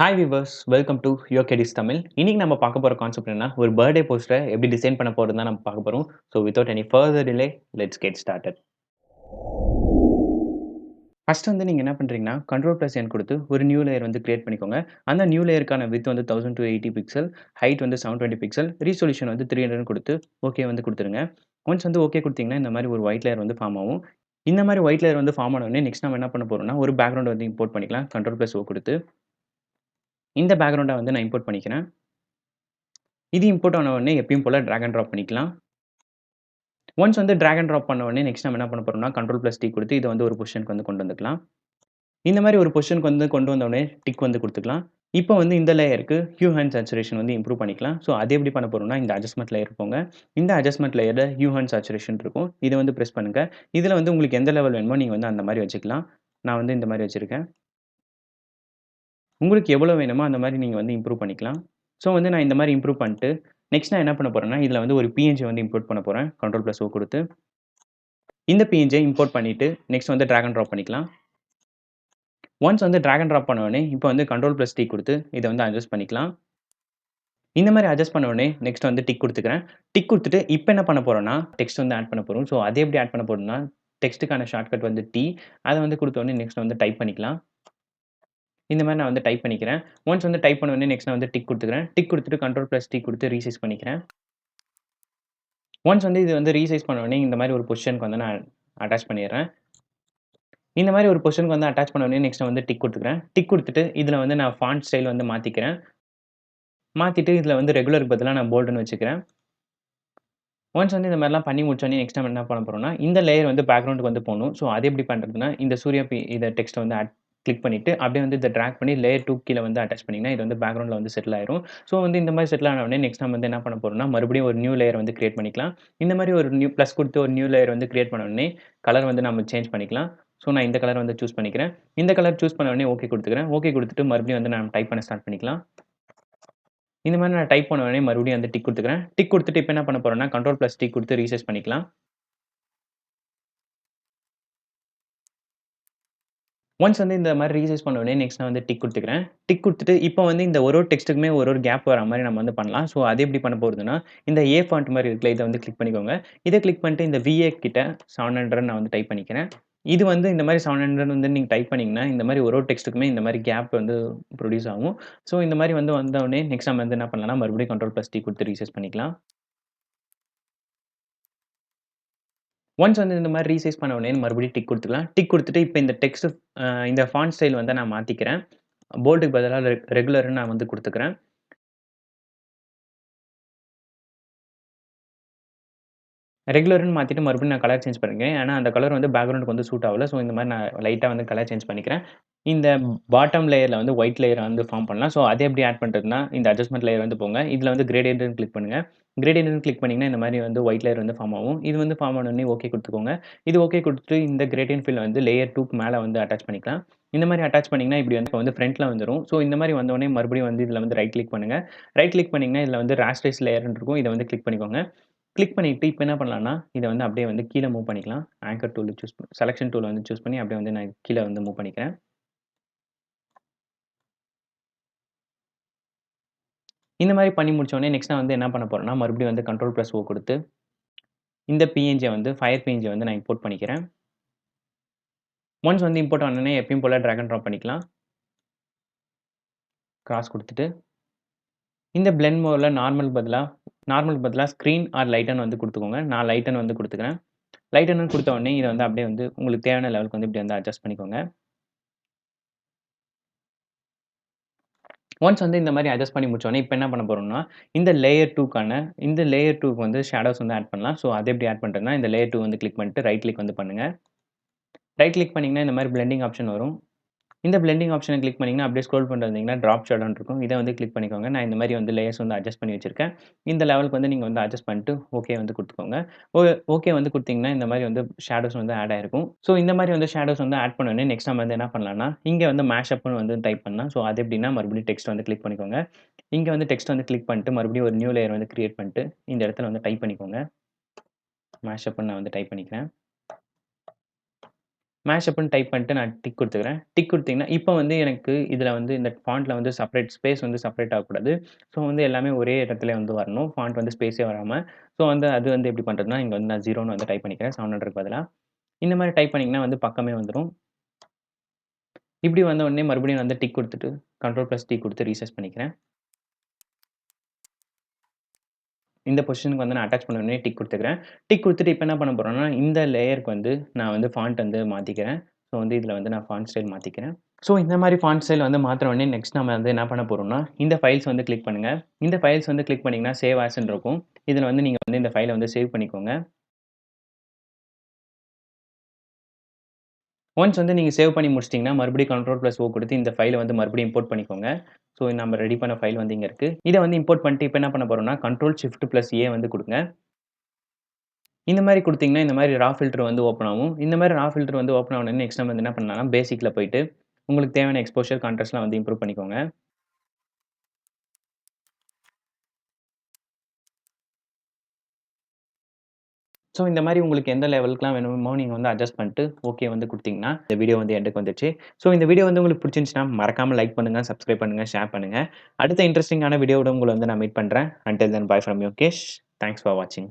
Hi viewers welcome to யோகேடிஸ் தமிழ். இன்னைக்கு நம்ம பார்க்க போற கான்செப்ட் என்ன, ஒரு பர்த்டே போஸ்டரை எப்படி டிசைன் பண்ண போறதுன்னு தான் நம்ம பார்க்க போறோம். So without any further delay let's get started. First வந்து நீங்க என்ன பண்றீங்கன்னா, Ctrl+N கொடுத்து ஒரு நியூ லேயர் வந்து கிரியேட் பண்ணிக்கோங்க. அந்த நியூ லேயருக்கான விட்த் வந்து 1280 பிக்சல், ஹைட் வந்து 720 பிக்சல், ரெசல்யூஷன் வந்து 300 கொடுத்து ஓகே வந்து கொடுத்துருங்க. ஒன்ஸ் வந்து ஓகே கொடுத்தீங்கன்னா, இந்த மாதிரி ஒரு ஒயிட் லேயர் வந்து ஃபார்ம் ஆகும். இந்த மாதிரி ஒயிட் லேயர் வந்து ஃபார்ம் ஆன உடனே நெக்ஸ்ட் நம்ம என்ன பண்ண போறோம்னா, ஒரு பேக்ரவுண்ட் வந்து இம்போர்ட் பண்ணிக்கலாம். Ctrl+O கொடுத்து இந்த பேக்ரவுண்ட வந்து நான் இம்போர்ட் பண்ணிக்கிறேன். இது இம்போர்ட் ஆன உடனே எப்பயும் போல டிராக் அண்ட் ட்ராப் பண்ணிக்கலாம். ஒன்ஸ் வந்து டிராக் அண்ட் ட்ராப் பண்ண உடனே நெக்ஸ்ட் நம்ம என்ன பண்ண போறோம்னா, Ctrl+T கொடுத்து இத வந்து ஒரு பொசிஷனுக்கு வந்து கொண்டு வந்துக்கலாம். இந்த மாரி ஒரு பொசிஷனுக்கு வந்து கொண்டு வந்த உடனே டிக் வந்து குடுத்துக்கலாம். இப்போ வந்து இந்த லேயருக்கு ஹியூ அண்ட் சேச்சுரேஷன் வந்து இம்ப்ரூவ் பண்ணிக்கலாம். ஸோ அது எப்படி பண்ண போறோம்னா, இந்த அட்ஜஸ்ட்மென்ட் லேயர் போங்க. இந்த அட்ஜஸ்ட்மென்ட் லேயர்ல ஹியூ அண்ட் சேச்சுரேஷன் இருக்கும். இத வந்து பிரஸ் பண்ணுங்க. இதுல வந்து உங்களுக்கு எந்த லெவல் வேணுமோ நீங்க வந்து அந்த மாரி வச்சுக்கலாம். நான் வந்து இந்த மாரி வச்சிருக்கேன். உங்களுக்கு எவ்வளோ வேணுமோ அந்த மாரி நீங்க வந்து இம்ப்ரூவ் பண்ணிக்கலாம். ஸோ வந்து நான் இந்த மாரி இம்ப்ரூவ் பண்ணிட்டு, நெக்ஸ்ட் நான் என்ன பண்ண போறேன்னா, இதுல வந்து ஒரு பிஎன்ஜி வந்து இம்போர்ட் பண்ண போறேன். Ctrl+O குடுத்து. இந்த பிஎன்ஜிய இம்போர்ட் பண்ணிட்டு, நெக்ஸ்ட் வந்து டிராக் அண்ட் ட்ராப் பண்ணிக்கலாம். ஒன்ஸ் வந்து டிராக் அண்ட் ட்ராப் பண்ண உடனே, இப்போ வந்து Ctrl+T குடுத்து இத வந்து அட்ஜஸ்ட் பண்ணிக்கலாம். இந்த மாரி அட்ஜஸ்ட் பண்ண உடனே, நெக்ஸ்ட் வந்து டிக் குடுத்துக்கிறேன். டிக் குடுத்துட்டு, இப்ப என்ன பண்ண போறோம்னா, டெக்ஸ்ட் வந்து ஆட் பண்ண போறோம். ஸோ அது எப்படி ஆட் பண்ண போறோம்னா, டெக்ஸ்ட்டுக்கான ஷார்ட்கட் வந்து T. அத வந்து குடுத்த உடனே நெக்ஸ்ட் வந்து டைப் பண்ணிக்கலாம். இந்த மாரி நான் வந்து டைப் பண்ணிக்கிறேன். ஒன்ஸ் வந்து டைப் பண்ண உடனே நெக்ஸ்ட் நான் வந்து டிக் குடுத்துக்கிறேன். டிக் குடுத்துட்டு Ctrl+T குடுத்து ரீசைஸ் பண்ணிக்கிறேன். ஒன்ஸ் வந்து இது வந்து ரீசைஸ் பண்ண உடனே, இந்த மாரி ஒரு பொசிஷனுக்கு வந்து நான் அட்டாச் பண்ணிர்றேன். இந்த மாரி ஒரு பொசிஷனுக்கு வந்து அட்டாச் பண்ண உடனே நெக்ஸ்ட் வந்து டிக் குடுத்துக்கிறேன். டிக் குடுத்துட்டு, இதுல வந்து நான் ஃபாண்ட் ஸ்டைல் வந்து மாத்திக்கிறேன். மாத்திட்டு இதுல வந்து ரெகுலருக்கு பதிலா நான் போல்டுன்னு வச்சுக்கிறேன். ஒன்ஸ் வந்து இந்த மாரிலாம் பண்ணி முடிச்சோனே, நெக்ஸ்ட் நம்ம என்ன பண்ண போறோம்னா, இந்த லேயர் வந்து பேக்கிரவுண்டுக்கு வந்து போணும். ஸோ அது எப்படி பண்றதுன்னா, இந்த சூர்யா இத டெக்ஸ்ட்ட வந்து கிளிக் பண்ணிட்டு, அப்படியே வந்து இத டிராக் பண்ணி லேயர் 2 கீழ வந்து அட்டாச் பண்ணீங்கன்னா, இது வந்து பேக்கிரவுண்ட்ல வந்து செட்டில் ஆயிரும். ஸோ வந்து இந்த மாரி செட்டில் ஆன உடனே, நெக்ஸ்ட் நம்ம வந்து என்ன பண்ண போறோம்னா, மறுபடியும் ஒரு நியூ லேயர் வந்து கிரியேட் பண்ணிக்கலாம். இந்த மாரி ஒரு நியூ பிளஸ் குடுத்து ஒரு நியூ லேயர் வந்து கிரியேட் பண்ண உடனே, கலர் வந்து நம்ம சேஞ்ச் பண்ணிக்கலாம். ஸோ நான் இந்த கலர் வந்து சூஸ் பண்ணிக்கிறேன். இந்த கலர் சூஸ் பண்ண உடனே ஓகே குடுத்துக்கிறேன். ஓகே குடுத்துட்டு மறுபடியும் வந்து நான் டைப் பண்ண ஸ்டார்ட் பண்ணிக்கலாம். இந்த மாரி நான் டைப் பண்ண உடனே மறுபடியும் வந்து டிக் குடுத்துக்கிறேன். டிக் குடுத்துட்டு இப்ப என்ன பண்ண போறேன்னா, Ctrl+T குடுத்து ரீசைஸ் பண்ணிக்கலாம். ஒன்ஸ் வந்து இந்த மாரி ரீசைஸ் பண்ண உடனே நெக்ஸ்ட் நான் வந்து டிக் குடுத்துக்கிறேன். டிக் குடுத்துட்டு இப்போ வந்து இந்த ஒரு டெக்ஸ்ட்டுக்குமே ஒரு கேப் வர மாரி நம்ம வந்து பண்ணலாம். ஸோ அது எப்படி பண்ண போறதுன்னா, இந்த ஏ ஃபாண்ட் மாரி இருக்குல்ல, இத வந்து கிளிக் பண்ணிக்கோங்க. இத கிளிக் பண்ணிட்டு இந்த விஏ கிட்ட 700 நான் வந்து டைப் பண்ணிக்கிறேன். இது வந்து இந்த மாரி 700 வந்து நீங்க டைப் பண்ணீங்கன்னா, இந்த மாரி ஒரு டெக்ஸ்ட்டுக்குமே இந்த மாரி கேப் வந்து புரொடியூஸ் ஆகும். ஸோ இந்த மாரி வந்து வந்த உடனே நெக்ஸ்ட் நம்ம வந்து என்ன பண்ணலாம்னா, மறுபடியும் Ctrl+T குடுத்து ரீசைஸ் பண்ணிக்கலாம். ஒன்ஸ் வந்து இந்த மாரி ரீசைஸ் பண்ண உடனே மறுபடியும் டிக் குடுத்துக்கலாம். டிக் குடுத்துட்டு இப்ப இந்த டெக்ஸ்ட் இந்த ஃபாண்ட் ஸ்டைல் வந்து நான் மாத்திக்கிறேன். போல்டுக்கு பதிலா ரெகுலர்ன்னு நான் வந்து குடுத்துக்கிறேன். ரெகுலர்ன்னு மாத்திட்டு மறுபடியும் நான் கலர் சேஞ்ச் பண்ணிக்கிறேன். ஏன்னா, அந்த கலர் வந்து பேக்கிரவுண்டுக்கு வந்து சூட் ஆவல. ஸோ, இந்த மாரி நான் லைட்டா வந்து கலர் சேஞ்ச் பண்ணிக்கிறேன். இந்த பாட்டம் லேயர்ல வந்து ஒயிட் லேயர வந்து ஃபார்ம் பண்ணலாம். ஸோ, அத எப்படி ஆட் பண்றதுன்னா, இந்த அட்ஜஸ்ட்மென்ட் லேயர் வந்து போங்க. இதுல வந்து கிரேடியன்ட்ன்னு கிளிக் பண்ணுங்க. கிரேடியன்ட்ன்னு கிளிக் பண்ணீங்கன்னா, இந்த மாரி வந்து ஒயிட் லேயர் வந்து ஃபார்ம் ஆகும். இது வந்து ஃபார்ம் ஆன உடனே ஓகே குடுத்துக்கோங்க. இது ஓகே குடுத்துட்டு இந்த கிரேடியன்ட் ஃபில் வந்து லேயர் 2க்கு மேல வந்து அட்டாச் பண்ணிக்கலாம். இந்த மாரி அட்டாச் பண்ணீங்கன்னா, இப்படி வந்து இப்ப வந்து ஃப்ரண்ட்ல வந்துரும். ஸோ, இந்த மாரி வந்த உடனே மறுபடியும் வந்து இதுல வந்து ரைட் கிளிக் பண்ணுங்க. ரைட் கிளிக் பண்ணீங்கன்னா, இதுல வந்து ராஸ்டரைஸ் லேயர்ன்னு இருக்கும். இத வந்து கிளிக் பண்ணிக்கோங்க. கிளிக் பண்ணிட்டு இப்ப என்ன பண்ணலாம்னா, இத வந்து அப்படியே வந்து கீழ மூவ் பண்ணிக்கலாம். ஆங்கர் டூல் செலக்ஷன் டூல் வந்து சூஸ் பண்ணி அப்படியே வந்து நான் கீழ வந்து மூவ் பண்ணிக்கிறேன். இந்த மாரி பண்ணி முடிச்ச உடனே நெக்ஸ்ட் நான் வந்து என்ன பண்ண போறேன்னா, மறுபடியும் வந்து Ctrl+O குடுத்து, இந்த பிஎன்ஜிய வந்து ஃபயர் பிஎன்ஜிய வந்து நான் இம்போர்ட் பண்ணிக்கிறேன். ஒன்ஸ் வந்து இம்போர்ட் ஆனோனே எப்பயும் போல டிராக் அண்ட் ட்ராப் பண்ணிக்கலாம். கிராஸ் குடுத்துட்டு, இந்த பிளெண்ட் மோட்ல நார்மலுக்கு பதிலா ஸ்க்ரீன் ஆர் லைட்டன் வந்து குடுத்துக்கோங்க. நான் லைட்டன் வந்து குடுத்துக்கிறேன். லைட்டன்னு குடுத்த உடனே இத வந்து அப்படியே வந்து உங்களுக்கு தேவையான லெவலுக்கு வந்து இப்படி வந்து அட்ஜஸ்ட் பண்ணிக்கோங்க. ஒன்ஸ் வந்து இந்த மாரி அட்ஜஸ்ட் பண்ணி முடிச்சோனே, இப்ப என்ன பண்ண போறோம்னா, இந்த லேயர் 2க்கு வந்து ஷேடோஸ் வந்து ஆட் பண்ணலாம். ஸோ அது எப்படி ஆட் பண்றதுன்னா, இந்த லேயர் 2 வந்து கிளிக் பண்ணிட்டு ரைட் கிளிக் வந்து பண்ணுங்க. ரைட் கிளிக் பண்ணீங்கன்னா, இந்த மாரி பிளெண்டிங் ஆப்ஷன் வரும். இந்த பிளெண்டிங் ஆப்ஷன கிளிக் பண்ணீங்கன்னா, அப்படியே ஸ்க்ரோல் பண்ணிட்டு வந்தீங்கன்னா, ட்ராப் ஷேடோன்னு இருக்கும். இத வந்து கிளிக் பண்ணிக்கோங்க. நான் இந்த மாரி வந்து லேயர்ஸ் வந்து அட்ஜஸ்ட் பண்ணி வச்சிருக்கேன். இந்த லெவலுக்கு வந்து நீங்க வந்து அட்ஜஸ்ட் பண்ணிட்டு, ஓகே வந்து குடுத்துக்கோங்க. ஓ ஓகே வந்து குடுத்தீங்கன்னா, இந்த மாரி வந்து ஷேடோஸ் வந்து ஆட் ஆயிருக்கும். ஸோ இந்த மாரி வந்து ஷேடோஸ் வந்து ஆட் பண்ணோனே, நெக்ஸ்ட் நம்ம வந்து என்ன பண்ணலாம்னா, இங்க வந்து மேஷப்ன்னு வந்து டைப் பண்ணலாம். ஸோ அது எப்படின்னா, மறுபடியும் டெக்ஸ்ட் வந்து கிளிக் பண்ணிக்கோங்க. இங்க வந்து டெக்ஸ்ட் வந்து கிளிக் பண்ணிட்டு, மறுபடியும் ஒரு நியூ லேயர் வந்து கிரியேட் பண்ணிட்டு, இந்த இடத்துல வந்து டைப் பண்ணிக்கோங்க. மேஷப்ன்னு நான் வந்து டைப் பண்ணிக்கிறேன். மேஷப்ன்னு டைப் பண்ணிட்டு நான் டிக் குடுத்துக்கிறேன். டிக் குடுத்தீங்கன்னா, இப்ப வந்து எனக்கு இதுல வந்து இந்த ஃபாண்ட்ல வந்து செப்பரேட் ஸ்பேஸ் வந்து செப்பரேட் ஆகக்கூடாது. ஸோ வந்து எல்லாமே ஒரே இடத்திலே வந்து வரணும். ஃபாண்ட் வந்து ஸ்பேஸே வராம. ஸோ வந்து அது வந்து எப்படி பண்றதுன்னா, இங்க வந்து நான் 0ன்னு வந்து டைப் பண்ணிக்கிறேன். 700க்கு பதிலா. இந்த மாரி டைப் பண்ணீங்கன்னா வந்து பக்கமே வந்துரும். இப்படி வந்த உடனே மறுபடியும் வந்து டிக் குடுத்துட்டு, கண்ட்ரோல்+T குடுத்து ரீசெட் பண்ணிக்கிறேன். இந்த பொசிஷனுக்கு வந்து நான் அட்டாச் பண்ண உடனே டிக் குடுத்துக்கிறேன். டிக் குடுத்துட்டு இப்ப என்ன பண்ண போறேன்னா, இந்த லேயருக்கு வந்து நான் வந்து ஃபாண்ட் வந்து மாத்திக்கிறேன். ஸோ வந்து இதுல வந்து நான் ஃபாண்ட் ஸ்டைல் மாத்திக்கிறேன். ஸோ இந்த மாரி ஃபாண்ட் ஸ்டைல் வந்து மாத்துன உடனே நெக்ஸ்ட் நம்ம வந்து என்ன பண்ண போறோம்னா, இந்த ஃபைல்ஸ் வந்து கிளிக் பண்ணுங்க. இந்த ஃபைல்ஸ் வந்து கிளிக் பண்ணீங்கன்னா, சேவ் ஆஸ்ன்னு இருக்கும். இதுல வந்து நீங்க வந்து இந்த ஃபைல வந்து சேவ் பண்ணிக்கோங்க. ஒன்ஸ் வந்து நீங்க சேவ் பண்ணி முடிச்சிட்டீங்கன்னா, மறுபடியும் கண்ட்ரோல்+O குடுத்து இந்த ஃபைல வந்து மறுபடியும் இம்போர்ட் பண்ணிக்கோங்க. ஸோ நம்ம ரெடி பண்ண ஃபைல் வந்து இங்க இருக்கு. இத வந்து இம்போர்ட் பண்ணிட்டு இப்ப என்ன பண்ண போறோம்னா, கண்ட்ரோல்+Shift+A வந்து குடுங்க. இந்த மாரி குடுத்தீங்கன்னா, இந்த மாரி ரா ஃபில்டர் வந்து ஓப்பன் ஆகும். இந்த மாரி ரா ஃபில்டர் வந்து ஓப்பன் ஆன உடனே நெக்ஸ்ட் நம்ம வந்து என்ன பண்ணலாம்னா, பேசிக்ல போயிட்டு உங்களுக்கு தேவையான எக்ஸ்போஷர், கான்ட்ராஸ்ட்லாம் வந்து இம்ப்ரூவ் பண்ணிக்கோங்க. ஸோ இந்த மாரி உங்களுக்கு எந்த லெவலுக்குலாம் வேணுமோ நீங்க வந்து அட்ஜஸ்ட் பண்ணிட்டு, ஓகே வந்து குடுத்தீங்கன்னா, இந்த வீடியோ வந்து எண்டுக்கு வந்துருச்சு. ஸோ இந்த வீடியோ வந்து உங்களுக்கு புடிச்சிருந்துச்சுன்னா, மறக்காம லைக் பண்ணுங்க, சப்ஸ்கிரைப் பண்ணுங்க, ஷேர் பண்ணுங்க. அடுத்த இன்ட்ரஸ்டிங்கான வீடியோவோட உங்கள வந்து நான் மீட் பண்றேன். Until then bye from Yogesh. Thanks for வாட்சிங்.